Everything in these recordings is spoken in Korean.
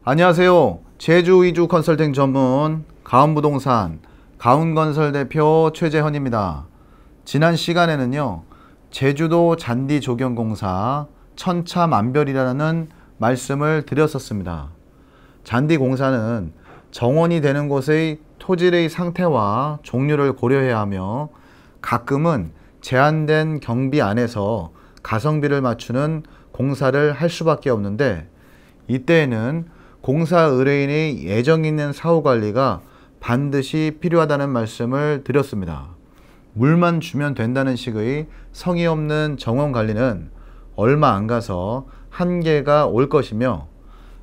안녕하세요. 제주 이주 컨설팅 전문 가운부동산 가운건설 대표 최재헌입니다. 지난 시간에는요, 제주도 잔디조경공사 천차만별이라는 말씀을 드렸었습니다. 잔디공사는 정원이 되는 곳의 토질의 상태와 종류를 고려해야 하며 가끔은 제한된 경비 안에서 가성비를 맞추는 공사를 할 수밖에 없는데, 이때에는 공사 의뢰인의 애정 있는 사후관리가 반드시 필요하다는 말씀을 드렸습니다. 물만 주면 된다는 식의 성의 없는 정원관리는 얼마 안 가서 한계가 올 것이며,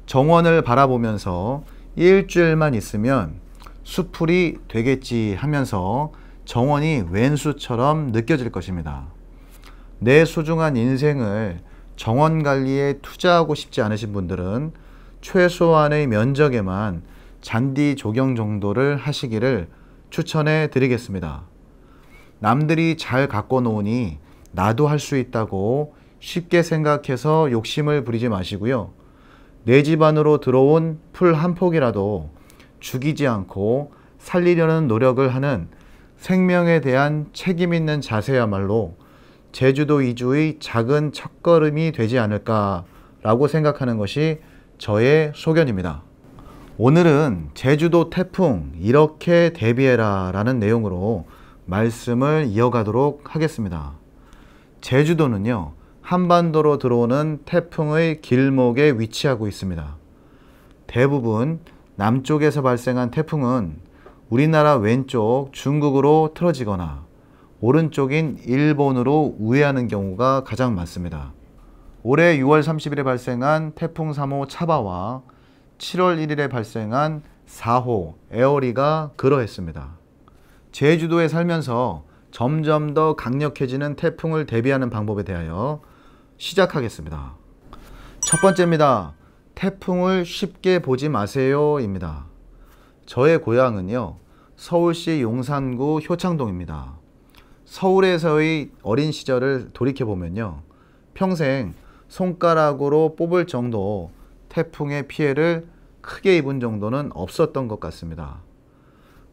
정원을 바라보면서 일주일만 있으면 수풀이 되겠지 하면서 정원이 웬수처럼 느껴질 것입니다. 내 소중한 인생을 정원관리에 투자하고 싶지 않으신 분들은 최소한의 면적에만 잔디 조경 정도를 하시기를 추천해 드리겠습니다. 남들이 잘 갖고 놓으니 나도 할 수 있다고 쉽게 생각해서 욕심을 부리지 마시고요. 내 집 안으로 들어온 풀 한 폭이라도 죽이지 않고 살리려는 노력을 하는 생명에 대한 책임 있는 자세야말로 제주도 이주의 작은 첫걸음이 되지 않을까라고 생각하는 것이 저의 소견입니다. 오늘은 제주도 태풍 이렇게 대비해라 라는 내용으로 말씀을 이어가도록 하겠습니다. 제주도는요, 한반도로 들어오는 태풍의 길목에 위치하고 있습니다. 대부분 남쪽에서 발생한 태풍은 우리나라 왼쪽 중국으로 틀어지거나 오른쪽인 일본으로 우회하는 경우가 가장 많습니다. 올해 6월 30일에 발생한 태풍 3호 차바와 7월 1일에 발생한 4호 에어리가 그러했습니다. 제주도에 살면서 점점 더 강력해지는 태풍을 대비하는 방법에 대하여 시작하겠습니다. 첫 번째입니다. 태풍을 쉽게 보지 마세요 입니다. 저의 고향은요, 서울시 용산구 효창동입니다. 서울에서의 어린 시절을 돌이켜보면요, 평생 손가락으로 뽑을 정도 태풍의 피해를 크게 입은 정도는 없었던 것 같습니다.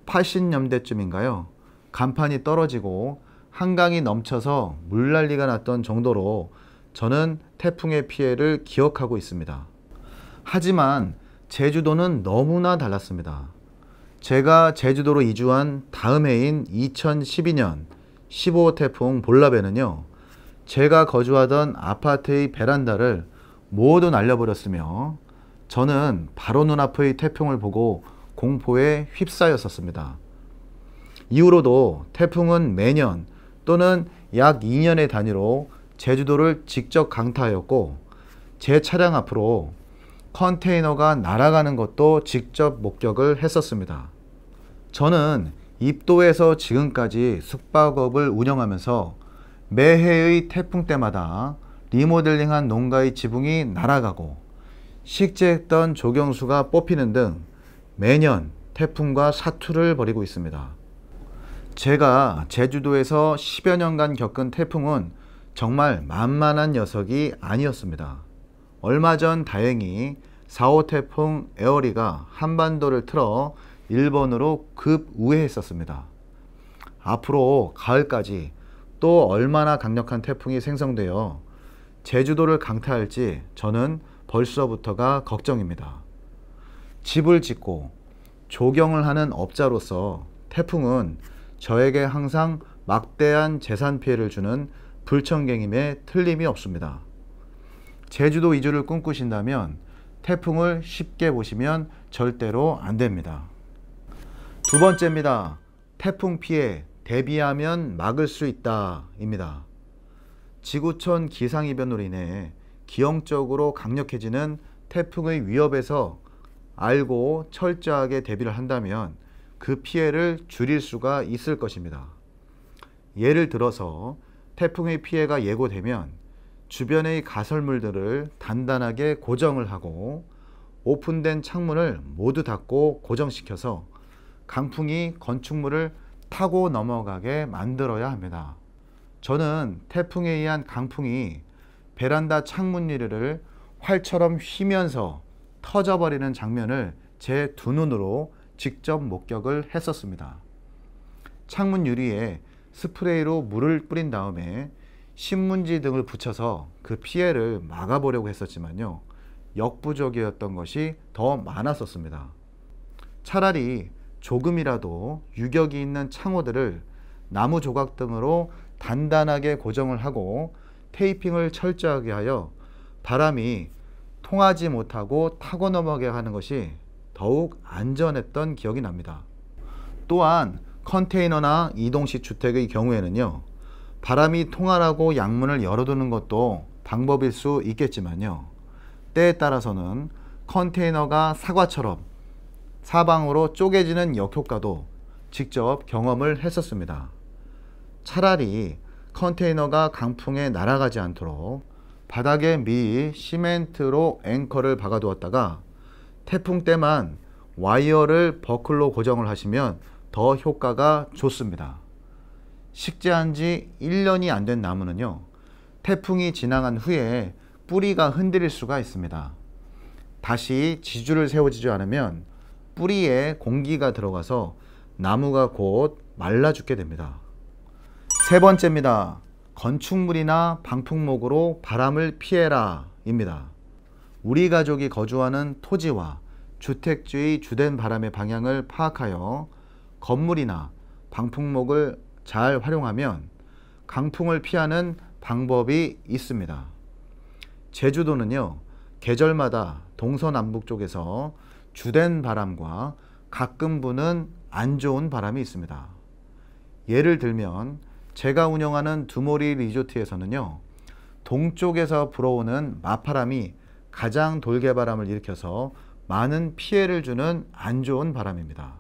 80년대쯤인가요? 간판이 떨어지고 한강이 넘쳐서 물난리가 났던 정도로 저는 태풍의 피해를 기억하고 있습니다. 하지만 제주도는 너무나 달랐습니다. 제가 제주도로 이주한 다음 해인 2012년 15호 태풍 볼라베는요, 제가 거주하던 아파트의 베란다를 모두 날려버렸으며 저는 바로 눈앞의 태풍을 보고 공포에 휩싸였었습니다. 이후로도 태풍은 매년 또는 약 2년의 단위로 제주도를 직접 강타하였고, 제 차량 앞으로 컨테이너가 날아가는 것도 직접 목격을 했었습니다. 저는 입도에서 지금까지 숙박업을 운영하면서 매해의 태풍 때마다 리모델링한 농가의 지붕이 날아가고 식재했던 조경수가 뽑히는 등 매년 태풍과 사투를 벌이고 있습니다. 제가 제주도에서 10여 년간 겪은 태풍은 정말 만만한 녀석이 아니었습니다. 얼마 전 다행히 4호 태풍 에어리가 한반도를 틀어 일본으로 급 우회했었습니다. 앞으로 가을까지 또 얼마나 강력한 태풍이 생성되어 제주도를 강타할지 저는 벌써부터가 걱정입니다. 집을 짓고 조경을 하는 업자로서 태풍은 저에게 항상 막대한 재산 피해를 주는 불청객임에 틀림이 없습니다. 제주도 이주를 꿈꾸신다면 태풍을 쉽게 보시면 절대로 안 됩니다. 두 번째입니다. 태풍 피해 대비하면 막을 수 있다 입니다. 지구촌 기상이변으로 인해 기형적으로 강력해지는 태풍의 위협에서 알고 철저하게 대비를 한다면 그 피해를 줄일 수가 있을 것입니다. 예를 들어서 태풍의 피해가 예고되면 주변의 가설물들을 단단하게 고정을 하고 오픈된 창문을 모두 닫고 고정시켜서 강풍이 건축물을 타고 넘어가게 만들어야 합니다. 저는 태풍에 의한 강풍이 베란다 창문 유리를 활처럼 휘면서 터져버리는 장면을 제 두 눈으로 직접 목격을 했었습니다. 창문 유리에 스프레이로 물을 뿌린 다음에 신문지 등을 붙여서 그 피해를 막아보려고 했었지만요, 역부족이었던 것이 더 많았었습니다. 차라리 조금이라도 유격이 있는 창호들을 나무 조각 등으로 단단하게 고정을 하고 테이핑을 철저하게 하여 바람이 통하지 못하고 타고 넘어가게 하는 것이 더욱 안전했던 기억이 납니다. 또한 컨테이너나 이동식 주택의 경우에는요, 바람이 통하라고 양문을 열어두는 것도 방법일 수 있겠지만요, 때에 따라서는 컨테이너가 사과처럼 사방으로 쪼개지는 역효과도 직접 경험을 했었습니다. 차라리 컨테이너가 강풍에 날아가지 않도록 바닥에 미리 시멘트로 앵커를 박아두었다가 태풍 때만 와이어를 버클로 고정을 하시면 더 효과가 좋습니다. 식재한 지 1년이 안 된 나무는요, 태풍이 지나간 후에 뿌리가 흔들릴 수가 있습니다. 다시 지주를 세우지 않으면 뿌리에 공기가 들어가서 나무가 곧 말라 죽게 됩니다. 세 번째입니다. 건축물이나 방풍목으로 바람을 피해라 입니다. 우리 가족이 거주하는 토지와 주택지의 주된 바람의 방향을 파악하여 건물이나 방풍목을 잘 활용하면 강풍을 피하는 방법이 있습니다. 제주도는요, 계절마다 동서남북 쪽에서 주된 바람과 가끔 부는 안 좋은 바람이 있습니다. 예를 들면 제가 운영하는 두모리 리조트에서는요, 동쪽에서 불어오는 마파람이 가장 돌개바람을 일으켜서 많은 피해를 주는 안 좋은 바람입니다.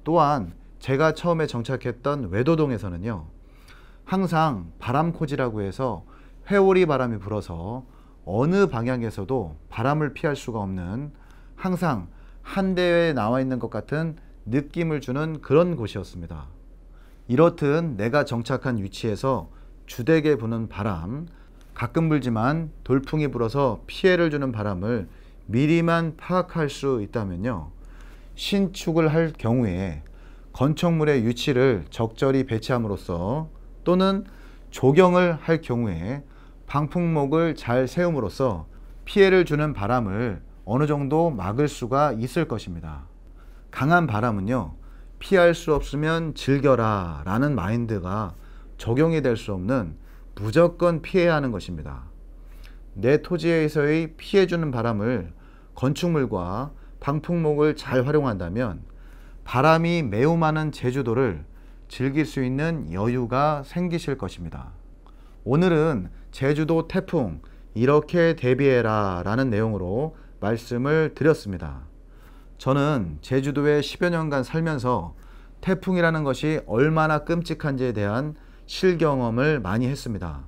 또한 제가 처음에 정착했던 외도동에서는요, 항상 바람코지라고 해서 회오리 바람이 불어서 어느 방향에서도 바람을 피할 수가 없는, 항상 한 대에 나와 있는 것 같은 느낌을 주는 그런 곳이었습니다. 이렇듯 내가 정착한 위치에서 주되게 부는 바람, 가끔 불지만 돌풍이 불어서 피해를 주는 바람을 미리만 파악할 수 있다면요, 신축을 할 경우에 건축물의 위치를 적절히 배치함으로써 또는 조경을 할 경우에 방풍목을 잘 세움으로써 피해를 주는 바람을 어느 정도 막을 수가 있을 것입니다. 강한 바람은요, 피할 수 없으면 즐겨라 라는 마인드가 적용이 될 수 없는 무조건 피해야 하는 것입니다. 내 토지에서의 피해주는 바람을 건축물과 방풍목을 잘 활용한다면 바람이 매우 많은 제주도를 즐길 수 있는 여유가 생기실 것입니다. 오늘은 제주도 태풍 이렇게 대비해라 라는 내용으로 말씀을 드렸습니다. 저는 제주도에 10여 년간 살면서 태풍이라는 것이 얼마나 끔찍한지에 대한 실경험을 많이 했습니다.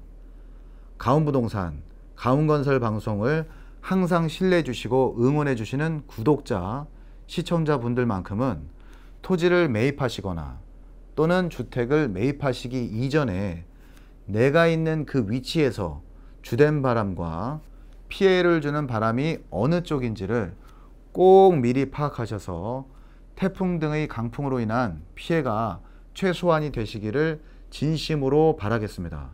가온부동산, 가온건설 방송을 항상 신뢰해 주시고 응원해 주시는 구독자, 시청자분들만큼은 토지를 매입하시거나 또는 주택을 매입하시기 이전에 내가 있는 그 위치에서 주된 바람과 피해를 주는 바람이 어느 쪽인지를 꼭 미리 파악하셔서 태풍 등의 강풍으로 인한 피해가 최소한이 되시기를 진심으로 바라겠습니다.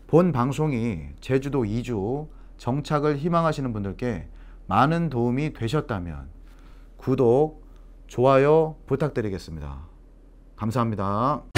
본 방송이 제주도 이주 정착을 희망하시는 분들께 많은 도움이 되셨다면 구독, 좋아요 부탁드리겠습니다. 감사합니다.